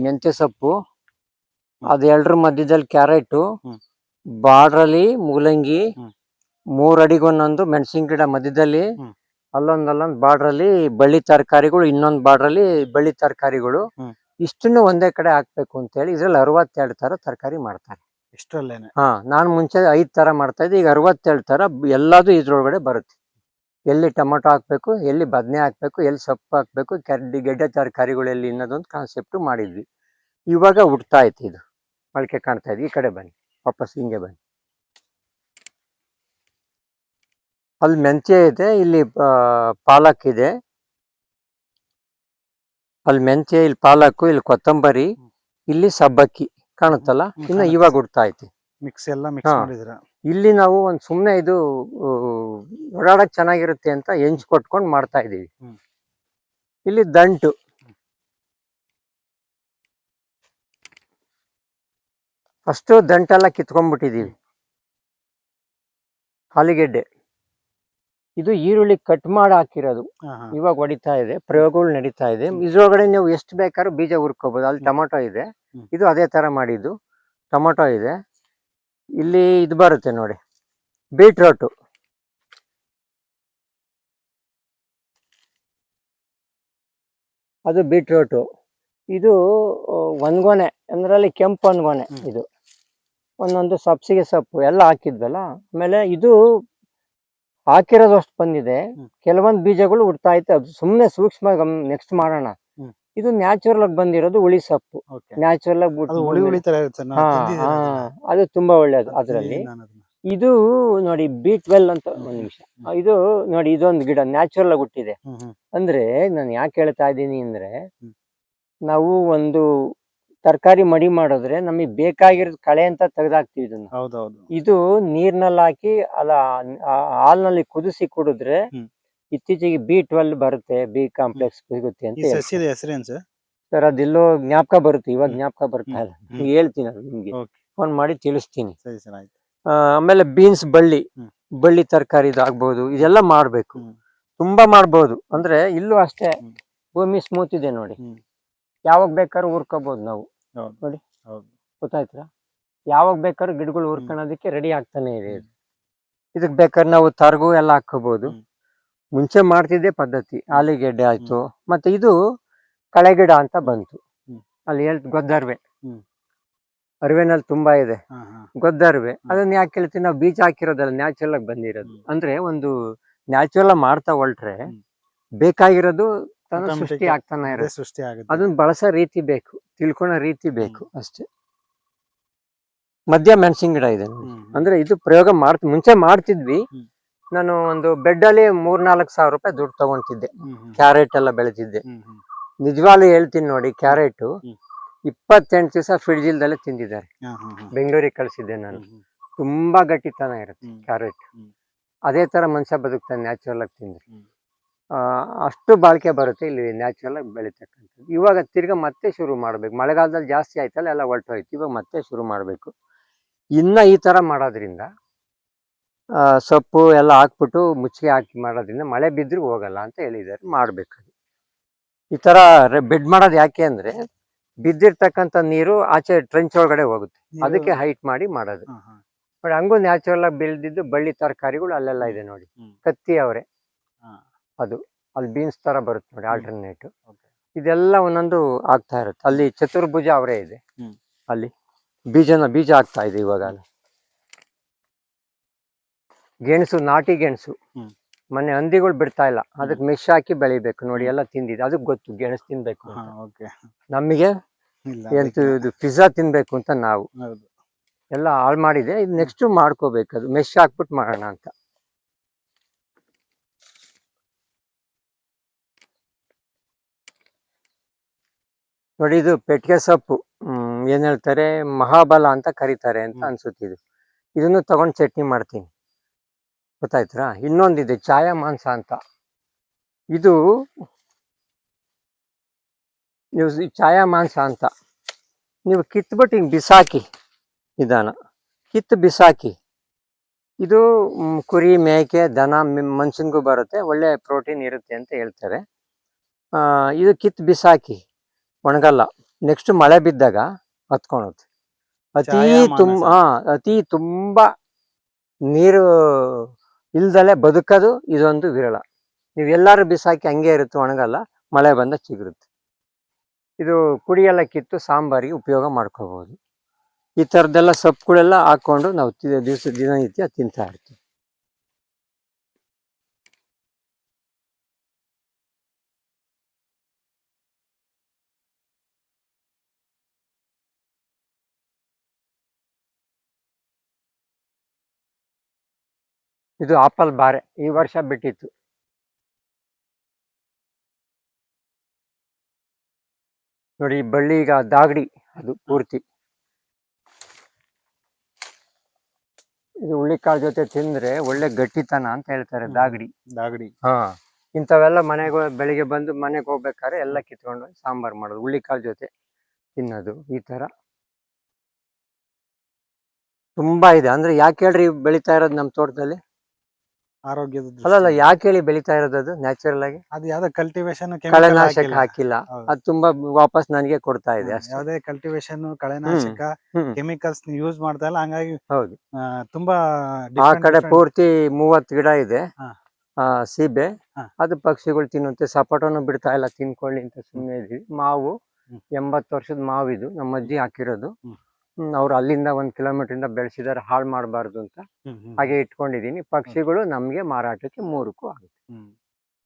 ಮೆಂತ್ಯ ಸೊಪ್ಪು, ಹ್ಮ್. ಅದು 2 ಮಧ್ಯದಲ್ಲಿ ಕ್ಯಾರೆಟು, ಹ್ಮ್. ಬಾರ್ಡ್ರಲ್ಲಿ ಮೂಲಂಗಿ, ಹ್ಮ್. 3 ಅಡಿಗೊಂದೊಂದು ಮೆಣಸಿನ ಗಿಡ ಮಧ್ಯದಲ್ಲಿ, ಹ್ಮ್. ಅಲ್ಲೊಂದು ಬಾರ್ಡ್ರಲ್ಲಿ ಬಳ್ಳಿ ತರಕಾರಿಗಳು, ಇನ್ನೊಂದು ಬಾರ್ಡ್ರಲ್ಲಿ ಬಳ್ಳಿ ತರಕಾರಿಗಳು. ಹ್ಮ್. ಇಷ್ಟನ್ನು ಒಂದೇ ಕಡೆ ಹಾಕ್ಬೇಕು ಅಂತ ಹೇಳಿ ಇದ್ರಲ್ಲಿ 62 ತರ ತರಕಾರಿ ಮಾಡ್ತಾರೆ. ಇಷ್ಟರಲ್ಲೇನೆ. ನಾನು ಮುಂಚೆ 5 ತರ ಮಾಡ್ತಾ ಇದ್ದೆ, ಈಗ 62 ತರ ಎಲ್ಲದೂ ಇದ್ರೊಳಗಡೆ ಬರುತ್ತೆ. ಎಲ್ಲಿ ಟೊಮೊಟೊ ಹಾಕ್ಬೇಕು, ಎಲ್ಲಿ ಬದನೆ ಹಾಕ್ಬೇಕು, ಎಲ್ಲಿ ಸೊಪ್ಪು ಹಾಕ್ಬೇಕು, ಗೆಡ್ಡೆ ತರಕಾರಿಗಳು ಎಲ್ಲಿ ಅನ್ನೋದೊಂದು ಕಾನ್ಸೆಪ್ಟ್ ಮಾಡಿದ್ವಿ. ಇವಾಗ ಹುಡ್ತಾ ಐತಿ, ಇದು ಮೊಳಕೆ ಕಾಣ್ತಾ ಇದೆ. ಈ ಕಡೆ ಬನ್ನಿ, ವಾಪಸ್ ಹಿಂಗೆ ಬನ್ನಿ. ಅಲ್ಲಿ ಮೆಂತ್ಯ ಇದೆ, ಇಲ್ಲಿ ಪಾಲಕ್ ಇದೆ. ಅಲ್ಲಿ ಮೆಂತ್ಯ, ಇಲ್ಲಿ ಪಾಲಕ್ಕು, ಇಲ್ಲಿ ಕೊತ್ತಂಬರಿ, ಇಲ್ಲಿ ಸಬ್ಬಕ್ಕಿ ಕಾಣುತ್ತಲ್ಲ. ಇನ್ನು ಇವಾಗ ಹುಡ್ತಾ ಐತಿ. ಮಿಕ್ಸ್ ಎಲ್ಲ ಮಿಕ್ಸ್ ಮಾಡಿದ್ರ. ಇಲ್ಲಿ ನಾವು ಒಂದು ಸುಮ್ಮನೆ ಇದು ಓಡಾಡಕ್ ಚೆನ್ನಾಗಿರುತ್ತೆ ಅಂತ ಹೆಂಚ್ ಕೊಟ್ಕೊಂಡು ಮಾಡ್ತಾ ಇದೀವಿ. ಇಲ್ಲಿ ದಂಟು, ಫಸ್ಟ್ ದಂಟೆಲ್ಲ ಕಿತ್ಕೊಂಡ್ಬಿಟ್ಟಿದೀವಿ. ಆಲೂಗೆಡ್ಡೆ, ಇದು ಈರುಳ್ಳಿ ಕಟ್ ಮಾಡಿ ಹಾಕಿರೋದು. ಇವಾಗ ಹೊಡಿತಾ ಇದೆ, ಪ್ರಯೋಗಗಳು ನಡೀತಾ ಇದೆ. ಇದ್ರೊಳಗಡೆ ನೀವು ಎಷ್ಟು ಬೇಕಾದ್ರೂ ಬೀಜ ಹುರ್ಕೋಬಹುದು. ಅಲ್ಲಿ ಟೊಮೊಟೊ ಇದೆ, ಇದು ಅದೇ ತರ ಮಾಡಿದ್ದು. ಟೊಮೊಟೊ ಇದೆ. ಇಲ್ಲಿ ಇದು ಬರುತ್ತೆ ನೋಡಿ, ಬೀಟ್ರೋಟು. ಅದು ಬೀಟ್ರೋಟು. ಇದು ಒಂದ್ಗೊನೆ, ಅಂದ್ರಲ್ಲಿ ಕೆಂಪು ಒಂದ್ಗೊನೆ. ಇದು ಒಂದೊಂದು ಸಬ್ಸಿಗೆ ಸೊಪ್ಪು ಎಲ್ಲ ಹಾಕಿದ್ವಲ್ಲ. ಆಮೇಲೆ ಇದು ಹಾಕಿರೋದು ಅಷ್ಟು ಬಂದಿದೆ, ಕೆಲವೊಂದು ಬೀಜಗಳು ಹುಡ್ತಾ ಐತೆ. ಅದು ಸುಮ್ಮನೆ ಸೂಕ್ಷ್ಮ ನೆಕ್ಸ್ಟ್ ಮಾಡೋಣ. ಇದು ನ್ಯಾಚುರಲ್ ಆಗಿ ಬಂದಿರೋದು ಹುಳಿ ಸೊಪ್ಪು. ನ್ಯಾಚುರಲ್ ಆಗಿ ಅದು ತುಂಬಾ ಒಳ್ಳೇದು ಅದ್ರಲ್ಲಿ. ಇದು ನೋಡಿ B12 ಅಂತ. ಒಂದ್ ನಿಮಿಷ, ಇದು ನೋಡಿ, ಇದೊಂದು ಗಿಡ ನ್ಯಾಚುರಲ್ ಆಗಿ ಹುಟ್ಟಿದೆ. ಅಂದ್ರೆ ನಾನು ಯಾಕೆ ಹೇಳ್ತಾ ಇದ್ದೀನಿ ಅಂದ್ರೆ, ನಾವು ಒಂದು ತರಕಾರಿ ಮಡಿ ಮಾಡಿದ್ರೆ ನಮಗೆ ಬೇಕಾಗಿರೋದು ಕಳೆ ಅಂತ ತೆಗೆದಾಕ್ತಿವಿ ಇದನ್ನ. ಇದು ನೀರ್ನಲ್ಲಿ ಹಾಕಿ ಹಾಲ್ನಲ್ಲಿ ಕುದಿಸಿ ಕುಡಿದ್ರೆ ಇತ್ತೀಚೆಗೆ B12 ಬರುತ್ತೆ, B ಕಾಂಪ್ಲೆಕ್ಸ್ ಸಿಗುತ್ತೆ ಅಂತ. ಸರ್ ಅದೆಲ್ಲೋ ಜ್ಞಾಪಕ ಬರುತ್ತೆ, ಇವಾಗ ಜ್ಞಾಪಕ ಬರ್ತಾ ಇಲ್ಲ. ಹೇಳ್ತೀನಿ, ಅದು ನಿಮ್ಗೆ ಫೋನ್ ಮಾಡಿ ತಿಳಿಸ್ತೀನಿ. ಆಮೇಲೆ ಬೀನ್ಸ್ ಬಳ್ಳಿ ತರಕಾರಿ ಆಗ್ಬೋದು, ಇದೆಲ್ಲ ಮಾಡ್ಬೇಕು. ತುಂಬಾ ಮಾಡ್ಬೋದು. ಅಂದ್ರೆ ಇಲ್ಲೂ ಅಷ್ಟೇ, ಭೂಮಿ ಸ್ಮೂತ್ ಇದೆ ನೋಡಿ, ಯಾವಾಗ ಬೇಕಾದ್ರೂ ಹುರ್ಕೋಬಹುದು ನಾವು. ನೋಡಿ, ಗೊತ್ತಾಯ್ತಾ? ಯಾವಾಗ ಬೇಕಾದ್ರೂ ಗಿಡಗಳು ಹುರ್ಕೊಳ್ಳೋದಕ್ಕೆ ರೆಡಿ ಆಗ್ತಾನೆ ಇದೆ. ಇದಕ್ ಬೇಕಾದ್ರೆ ನಾವು ತರಗು ಎಲ್ಲ ಹಾಕೋಬಹುದು. ಮುಂಚೆ ಮಾಡ್ತಿದ್ದೆ ಪದ್ಧತಿ. ಆಲೂಗೆಡ್ಡೆ ಆಯ್ತು, ಮತ್ತೆ ಇದು ಕಳೆಗಿಡ ಅಂತ ಬಂತು. ಅಲ್ಲಿ ಗೊದ್ದರ್ವೆ, ಅರಿವೆನಲ್ಲಿ ತುಂಬಾ ಇದೆ ಗೊದ್ದರ್ವೆ. ಅದನ್ನ ಯಾಕೆ ಹೇಳ್ತೀವಿ ನಾವು, ಬೀಜ ಹಾಕಿರೋದಲ್ಲ, ನ್ಯಾಚುರಲ್ ಆಗಿ ಬಂದಿರೋದು. ಅಂದ್ರೆ ಒಂದು ನ್ಯಾಚುರಲ್ ಆಗಿ ಮಾಡ್ತಾ ಹೊರಟ್ರೆ ಬೇಕಾಗಿರೋದು ಸೃಷ್ಟಿ ಆಗ್ತಾನೆ ಇರುತ್ತೆ. ಅದನ್ನ ಬಳಸೋ ರೀತಿ ಬೇಕು, ತಿಳ್ಕೊಳೋ ರೀತಿ ಬೇಕು ಅಷ್ಟೇ. ಮಧ್ಯ ಮೆಣಸಿನ ಗಿಡ ಇದೆ. ಅಂದ್ರೆ ಇದು ಪ್ರಯೋಗ ಮುಂಚೆ ಮಾಡ್ತಿದ್ವಿ. ನಾನು ಒಂದು ಬೆಡ್ ಅಲ್ಲಿ 3-4 ಸಾವಿರ ರೂಪಾಯಿ ದುಡ್ಡು ತಗೊಂತಿದ್ದೆ. ಕ್ಯಾರೆಟ್ ಎಲ್ಲ ಬೆಳೆದಿದ್ದೆ. ನಿಜವಾಗ್ಲೂ ಹೇಳ್ತೀನಿ ನೋಡಿ, ಕ್ಯಾರೆಟ್ 28 ದಿವಸ ಫ್ರಿಡ್ಜ್ ಇಲ್ದಲ್ಲೇ ತಿಂದಿದ್ದಾರೆ. ಬೆಂಗಳೂರಿಗೆ ಕಳ್ಸಿದ್ದೆ ನಾನು. ತುಂಬಾ ಗಟ್ಟಿತನ ಇರುತ್ತೆ ಕ್ಯಾರೆಟ್. ಅದೇ ತರ ಮನುಷ್ಯ ಬದುಕ್ತಾನೆ ನ್ಯಾಚುರಲ್ ಆಗಿ ತಿಂದ್ರೆ. ಅಷ್ಟು ಬಾಳಿಕೆ ಬರುತ್ತೆ ಇಲ್ಲಿ ನ್ಯಾಚುರಲ್ ಆಗಿ ಬೆಳೀತಕ್ಕಂಥದ್ದು. ಇವಾಗ ತಿರ್ಗಾ ಮತ್ತೆ ಶುರು ಮಾಡಬೇಕು. ಮಳೆಗಾಲದಲ್ಲಿ ಜಾಸ್ತಿ ಆಯ್ತಲ್ಲ, ಎಲ್ಲ ಹೊರ್ಟೋಯ್ತು. ಇವಾಗ ಮತ್ತೆ ಶುರು ಮಾಡಬೇಕು. ಇನ್ನ ಈ ಥರ ಮಾಡೋದ್ರಿಂದ ಸೊಪ್ಪು ಎಲ್ಲ ಹಾಕ್ಬಿಟ್ಟು ಮುಚ್ಚಿಗೆ ಹಾಕಿ ಮಾಡೋದ್ರಿಂದ ಮಳೆ ಬಿದ್ದರೂ ಹೋಗಲ್ಲ ಅಂತ ಹೇಳಿದ್ದಾರೆ. ಮಾಡಬೇಕು. ಈ ಥರ ಬೆಡ್ ಮಾಡೋದು ಯಾಕೆ ಅಂದರೆ, ಬಿದ್ದಿರ್ತಕ್ಕಂಥ ನೀರು ಆಚೆ ಟ್ರೆಂಚ್ ಒಳಗಡೆ ಹೋಗುತ್ತೆ. ಅದಕ್ಕೆ ಹೈಟ್ ಮಾಡಿ ಮಾಡೋದು. ನೋಡಿ, ಹಂಗೂ ನ್ಯಾಚುರಲ್ ಆಗಿ ಬೆಳೆದಿದ್ದು ಬಳ್ಳಿ ತರಕಾರಿಗಳು ಅಲ್ಲೆಲ್ಲ ಇದೆ ನೋಡಿ. ಕತ್ತಿ ಅವರೆ, ಅದು ಅಲ್ಲಿ ಬೀನ್ಸ್ ತರ ಬರುತ್ತೆ ನೋಡಿ, ಆಲ್ಟರ್ನೇಟ್. ಇದೆಲ್ಲ ಒಂದೊಂದು ಆಗ್ತಾ ಇರುತ್ತೆ. ಅಲ್ಲಿ ಚತುರ್ಭುಜ ಅವರೇ ಇದೆ, ಅಲ್ಲಿ ಬೀಜ ಆಗ್ತಾ ಇದೆ ಇವಾಗ. ಗೆಣಸು, ನಾಟಿ ಗೆಣಸು, ಮೊನ್ನೆ ಹಂದಿಗಳು ಬಿಡ್ತಾ ಇಲ್ಲ, ಅದಕ್ಕೆ ಮೆಶ್ ಹಾಕಿ ಬೆಳಿಬೇಕು ನೋಡಿ. ಎಲ್ಲ ತಿಂದಿದೆ, ಅದಕ್ಕೆ ಗೊತ್ತು ಗೆಣಸು ತಿನ್ಬೇಕು. ನಮಗೆ ಎಂತ ಇದು ಪಿಜ್ಜಾ ತಿನ್ಬೇಕು ಅಂತ ನಾವು ಎಲ್ಲ ಹಾಳು ಮಾಡಿದೆ. ಇದು ನೆಕ್ಸ್ಟ್ ಮಾಡ್ಕೋಬೇಕು, ಅದು ಮೆಶ್ ಹಾಕ್ಬಿಟ್ಟು ಮಾಡೋಣ ಅಂತ. ನೋಡಿ, ಇದು ಪೆಟ್ಟಿಗೆ ಸೊಪ್ಪು, ಏನ್ ಹೇಳ್ತಾರೆ, ಮಹಾಬಲ ಅಂತ ಕರೀತಾರೆ ಅಂತ ಅನ್ಸುತ್ತಿದೆ. ಇದನ್ನು ತಗೊಂಡು ಚಟ್ನಿ ಮಾಡ್ತೀನಿ, ಗೊತ್ತಾಯ್ತಾ. ಇನ್ನೊಂದಿದೆ ಛಾಯಾ ಮಾಂಸ ಅಂತ. ಇದು ನೀವು ಛಾಯಾ ಮಾಂಸ ಅಂತ ನೀವು ಕಿತ್ಬಿಟ್ಟು ಹಿಂಗೆ ಬಿಸಾಕಿ, ನಿಧಾನ ಕಿತ್ತು ಬಿಸಾಕಿ. ಇದು ಕುರಿ, ಮೇಕೆ, ದನ, ಮನುಷ್ಯನಿಗೂ ಬರುತ್ತೆ, ಒಳ್ಳೆ ಪ್ರೋಟೀನ್ ಇರುತ್ತೆ ಅಂತ ಹೇಳ್ತಾರೆ. ಇದು ಕಿತ್ತು ಬಿಸಾಕಿ, ಒಣಗಲ್ಲ. ನೆಕ್ಸ್ಟ್ ಮಳೆ ಬಿದ್ದಾಗ ಹತ್ಕೊಳುತ್ತೆ. ಅತಿ ತುಂಬಾ ನೀರು ಇಲ್ದಲೆ ಬದುಕೋದು ಇದೊಂದು ವಿರಳ. ನೀವೆಲ್ಲಾರು ಬಿಸಾಕಿ ಹಂಗೆ ಇರುತ್ತೆ, ಒಣಗಲ್ಲ, ಮಳೆ ಬಂದ ಚಿಗುರುತ್ತೆ. ಇದು ಪುಡಿಯೆಲ್ಲ ಕಿತ್ತು ಸಾಂಬಾರಿಗೆ ಉಪಯೋಗ ಮಾಡ್ಕೋಬಹುದು. ಈ ಥರದ್ದೆಲ್ಲ ಸೊಪ್ಪುಗಳೆಲ್ಲ ಹಾಕೊಂಡು ನಾವು ದಿನನಿತ್ಯ ತಿಂತಾ ಇರ್ತೀವಿ. ಇದು ಆಪಲ್ ಬಾರೆ, ಈ ವರ್ಷ ಬಿಟ್ಟಿತ್ತು. ನೋಡಿ, ಈ ಬಳ್ಳಿ ಈಗ ದಾಗಡಿ, ಅದು ಪೂರ್ತಿ. ಇದು ಹುಳ್ಳಿಕಾಳು ಜೊತೆ ತಿಂದ್ರೆ ಒಳ್ಳೆ ಗಟ್ಟಿತನ ಅಂತ ಹೇಳ್ತಾರೆ. ದಾಗಡಿ. ಇಂಥವೆಲ್ಲ ಮನೆಗೆ ಬೆಳಿಗ್ಗೆ ಬಂದು ಮನೆಗೆ ಹೋಗ್ಬೇಕಾದ್ರೆ ಎಲ್ಲ ಕಿತ್ಕೊಂಡು ಸಾಂಬಾರ್ ಮಾಡೋದು, ಹುಳ್ಳಿಕಾಳು ಜೊತೆ ತಿನ್ನೋದು. ಈ ತರ ತುಂಬಾ ಇದೆ. ಅಂದ್ರೆ ಯಾಕೆ ಹೇಳ್ರಿ ಬೆಳಿತಾ ಇರೋದು ನಮ್ಮ ತೋಟದಲ್ಲಿ? ಆರೋಗ್ಯದ ಅಲ್ಲಲ್ಲ, ಯಾಕೆ ಹೇಳಿ ಬೆಳಿತಾ ಇರೋದು? ಅದು ನ್ಯಾಚುರಲ್ ಆಗಿ, ಅದು ಯಾವ್ದೋ ಕಲ್ಟಿವೇಶನ್, ಕಳೆನಾಶಕ ಹಾಕಿಲ್ಲ. ಅದು ತುಂಬಾ ವಾಪಸ್ ನನಗೆ ಕೊಡ್ತಾ ಇದೆ ಅಷ್ಟೇ. ಯಾವ್ದೇ ಕಲ್ಟಿವೇಶನ್, ಕಳೆನಾಶಕ, ಕೆಮಿಕಲ್ಸ್ ಯೂಸ್ ಮಾಡ್ತಾ ಇಲ್ಲ. ಹಂಗಾಗಿ ಹೌದು, ತುಂಬಾ ಆ ಕಡೆ ಪೂರ್ತಿ 30 ಗಿಡ ಇದೆ ಸೀಬೆ. ಅದು ಪಕ್ಷಿಗಳು ತಿನ್ನುತ್ತೆ. ಸಪೋಟನು ಬಿಡ್ತಾ ಇಲ್ಲ, ತಿನ್ಕೊಳ್ಳಿ ಅಂತ ಸುಮ್ಮನೆ ಇದೀವಿ. ಮಾವು 80 ವರ್ಷದ ಮಾವು, ಇದು ನಮ್ಮ ಅಜ್ಜಿ ಹಾಕಿರೋದು. ಅವ್ರು ಅಲ್ಲಿಂದ 1 ಕಿಲೋಮೀಟರ್ ಇಂದ ಬೆಳೆಸಿದಾರೆ, ಹಾಳು ಮಾಡಬಾರ್ದು ಅಂತ ಹಾಗೆ ಇಟ್ಕೊಂಡಿದೀನಿ. ಪಕ್ಷಿಗಳು ನಮ್ಗೆ ಮಾರಾಟಕ್ಕೆ 3ಕ್ಕೂ ಆಗುತ್ತೆ.